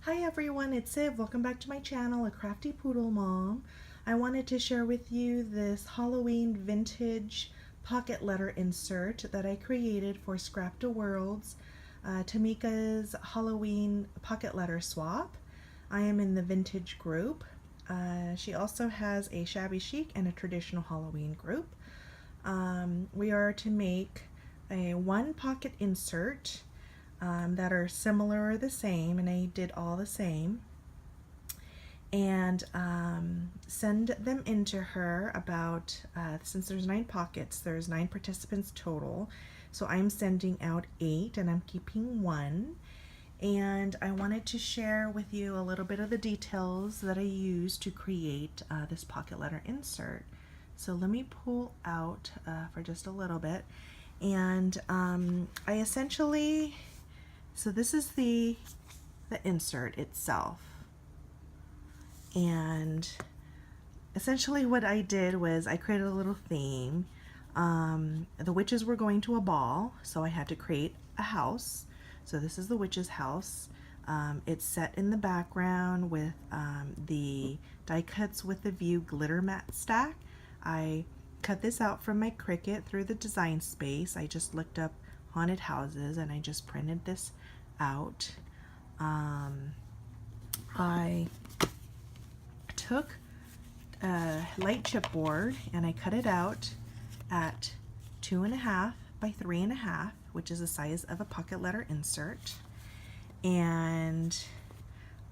Hi everyone, it's Siv. Welcome back to my channel, A Crafty Poodle Mom. I wanted to share with you this Halloween vintage pocket letter insert that I created for Scrapdaworld's Tamika's Halloween pocket letter swap. I am in the vintage group. She also has a shabby chic and a traditional Halloween group. We are to make a one pocket insert that are similar or the same, and I did all the same, and send them into her about, since there's 9 pockets, there's 9 participants total, so I'm sending out 8 and I'm keeping 1. And I wanted to share with you a little bit of the details that I used to create this pocket letter insert. So let me pull out for just a little bit, and I essentially, so this is the insert itself, and essentially what I did was I created a little theme. The witches were going to a ball, so I had to create a house. So this is the witch's house. It's set in the background with the die cuts with the view glitter mat stack. I cut this out from my Cricut through the design space. I just looked up haunted houses and I just printed this out. I took a light chipboard and I cut it out at 2.5 by 3.5, which is the size of a pocket letter insert, and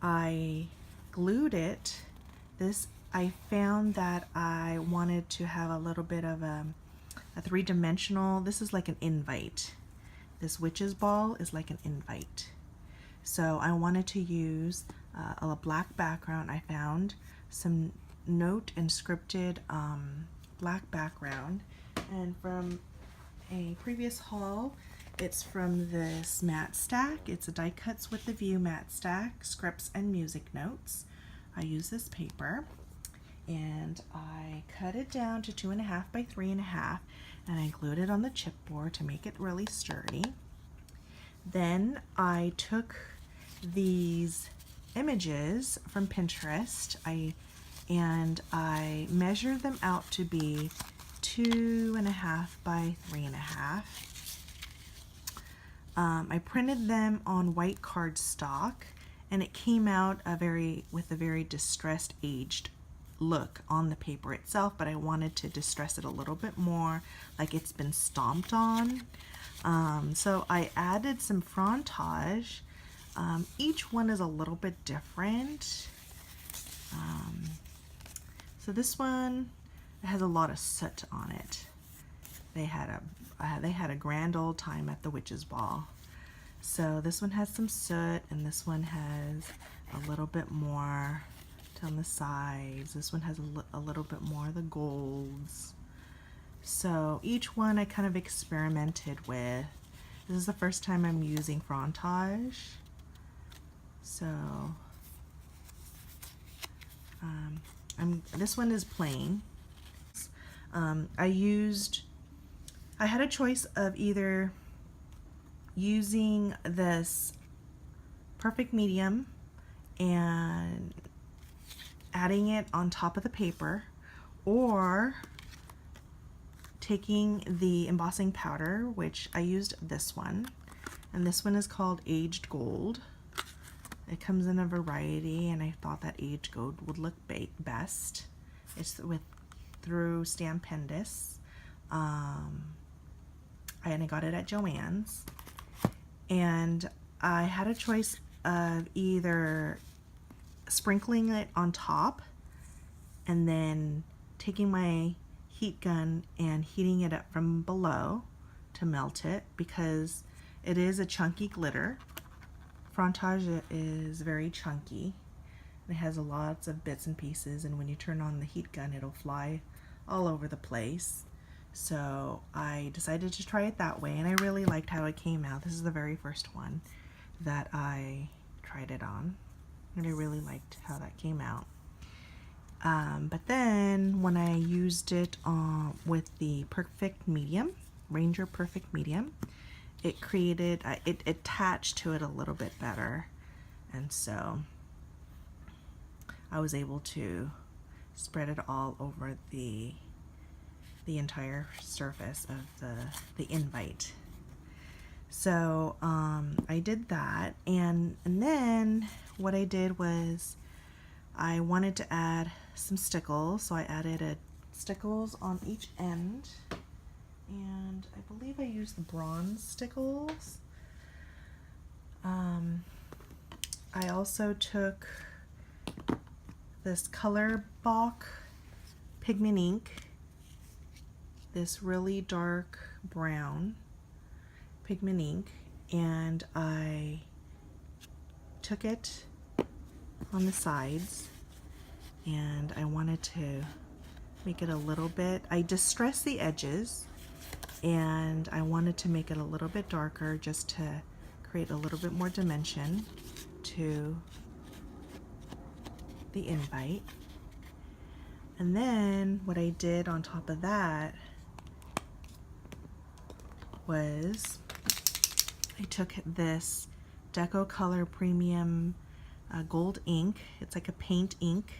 I glued it. I found that I wanted to have a little bit of a three-dimensional, this is like an invite. This witch's ball is like an invite. So I wanted to use a black background. I found some note and scripted black background, and from a previous haul, it's from this mat stack. It's a die cuts with the view mat stack, scripts and music notes. I use this paper and I cut it down to 2.5 by 3.5, and I glued it on the chipboard to make it really sturdy. Then I took these images from Pinterest and I measured them out to be 2.5 by 3.5. I printed them on white cardstock, and it came out with a very distressed, aged look on the paper itself, but I wanted to distress it a little bit more, like it's been stomped on. So I added some frontage. Each one is a little bit different. So this one has a lot of soot on it. They had a grand old time at the witch's ball. So this one has some soot, and this one has a little bit more on the sides. This one has a little bit more of the golds. So each one I kind of experimented with. This is the first time I'm using frontage. So this one is plain. I had a choice of either using this perfect medium and adding it on top of the paper, or taking the embossing powder, which I used this one, and this one is called Aged Gold. It comes in a variety, and I thought that aged gold would look best. It's through Stampendous, and I got it at Joann's. And I had a choice of either sprinkling it on top and then taking my heat gun and heating it up from below to melt it, because it is a chunky glitter. Frontage is very chunky. It has lots of bits and pieces, and when you turn on the heat gun, it'll fly all over the place. So I decided to try it that way, and I really liked how it came out. This is the very first one that I tried it on, and I really liked how that came out. But then when I used it with the Perfect Medium, Ranger Perfect Medium, it created, it attached to it a little bit better. And so I was able to spread it all over the entire surface of the invite. So I did that, and then what I did was I wanted to add some stickles, so I added stickles on each end, and I believe I used the bronze stickles. I also took this Color Bock pigment ink, this really dark brown pigment ink, and I took it on the sides, and I wanted to make it a little bit, I distressed the edges, and I wanted to make it a little bit darker just to create a little bit more dimension to the invite. And then what I did on top of that was I took this Deco Color Premium gold ink. It's like a paint ink.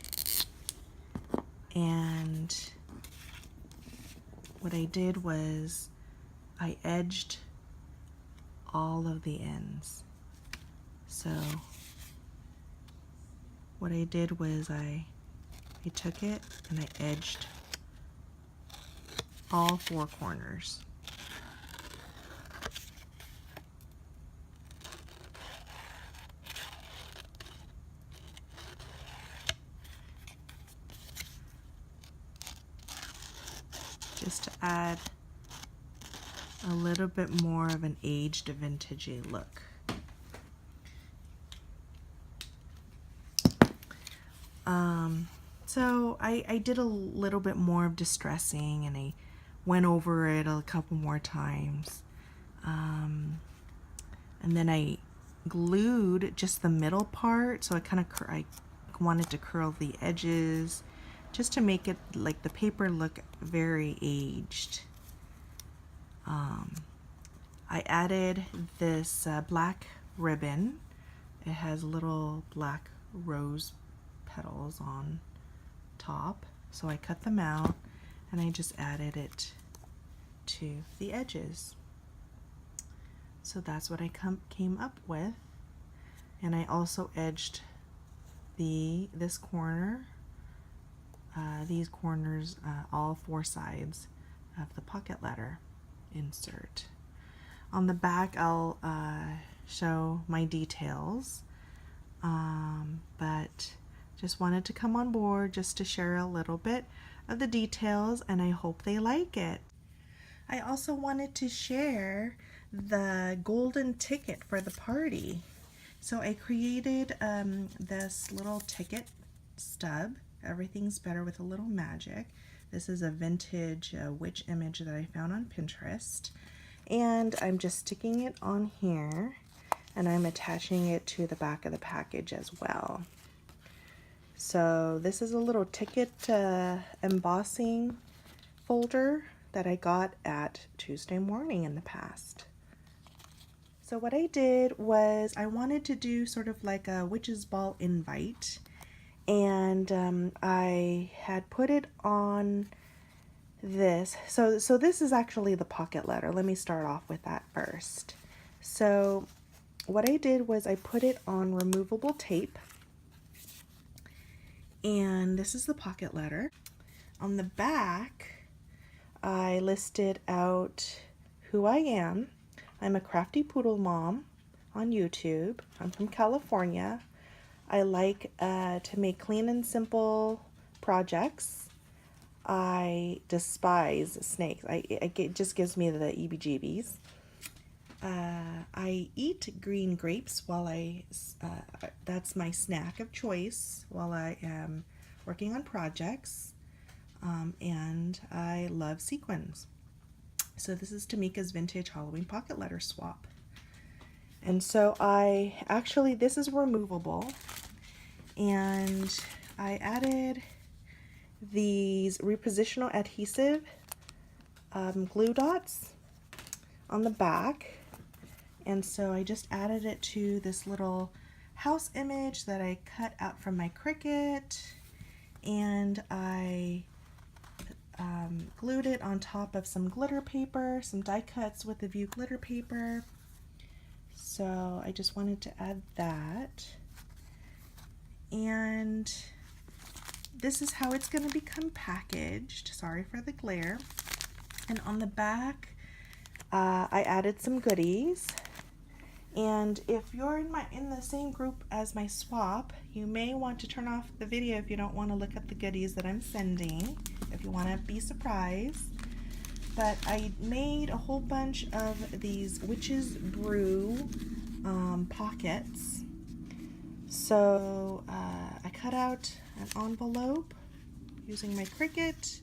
And what I did was I edged all of the ends. So what I did was I took it and I edged all 4 corners. Just to add a little bit more of an aged vintagey look. So I did a little bit more of distressing, and I went over it a couple more times. And then I glued just the middle part, so I wanted to curl the edges just to make it like the paper look very aged. I added this black ribbon. It has little black rose petals on top, so I cut them out and I just added it to the edges. So that's what I came up with. And I also edged this corner, these corners, all 4 sides of the pocket letter insert. On the back I'll show my details, but just wanted to come on board just to share a little bit of the details, and I hope they like it. I also wanted to share the golden ticket for the party. So I created this little ticket stub. Everything's better with a little magic. This is a vintage witch image that I found on Pinterest. And I'm just sticking it on here, and I'm attaching it to the back of the package as well. So this is a little ticket embossing folder that I got at Tuesday Morning in the past. So what I did was I wanted to do sort of like a witch's ball invite, and I had put it on this. So this is actually the pocket letter. Let me start off with that first. So what I did was I put it on removable tape, and this is the pocket letter. On the back, I listed out who I am. I'm a crafty poodle mom on YouTube. I'm from California. I like to make clean and simple projects. I despise snakes. It just gives me the EBGBs. I eat green grapes while that's my snack of choice while I am working on projects. And I love sequins. So this is Tamika's Vintage Halloween Pocket Letter Swap. And so this is removable, and I added these repositional adhesive glue dots on the back. And so I just added it to this little house image that I cut out from my Cricut, and I glued it on top of some glitter paper, some die cuts with the View glitter paper. So I just wanted to add that. And this is how it's going to become packaged. Sorry for the glare. And on the back, I added some goodies. And if you're in the same group as my swap, you may want to turn off the video if you don't want to look at the goodies that I'm sending, if you want to be surprised. But I made a whole bunch of these Witch's Brew pockets. So I cut out an envelope using my Cricut,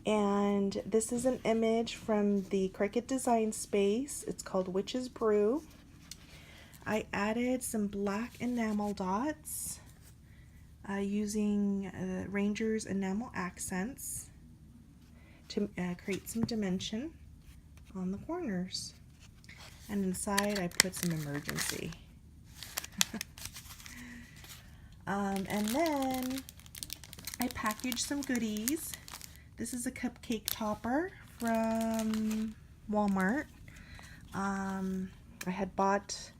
and this is an image from the Cricut Design Space. It's called Witch's Brew. I added some black enamel dots using Ranger's enamel accents to create some dimension on the corners. And inside I put some emergency. And then I packaged some goodies. This is a cupcake topper from Walmart. I had bought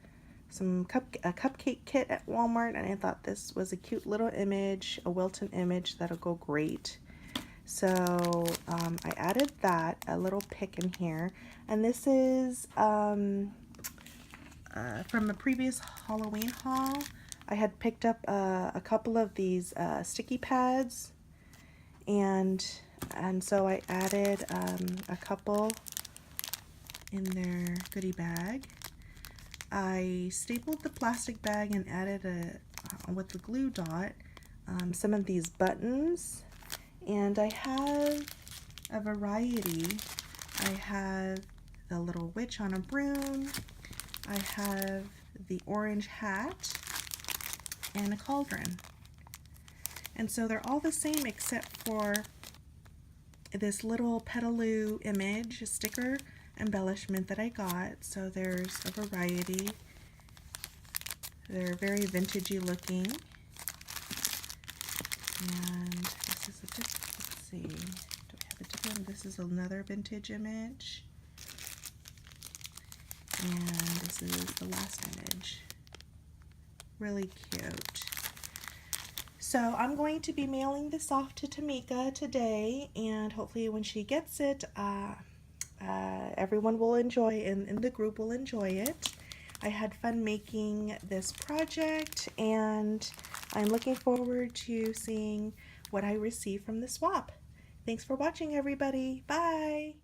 a cupcake kit at Walmart, and I thought this was a cute little image, a Wilton image that'll go great. So I added that, a little pick in here, and this is from a previous Halloween haul. I had picked up a couple of these sticky pads, and so I added a couple in their goodie bag. I stapled the plastic bag and added with the glue dot some of these buttons, and I have a variety. I have the little witch on a broom, I have the orange hat, and a cauldron. And so they're all the same except for this little petaloo image, a sticker embellishment that I got. So there's a variety. They're very vintagey looking. And this is a different, let's see, do we have a different, this is another vintage image. And this is the last image. Really cute. So I'm going to be mailing this off to Tamika today, and hopefully when she gets it, everyone will enjoy, and the group will enjoy it. I had fun making this project, and I'm looking forward to seeing what I receive from the swap. Thanks for watching, everybody. Bye!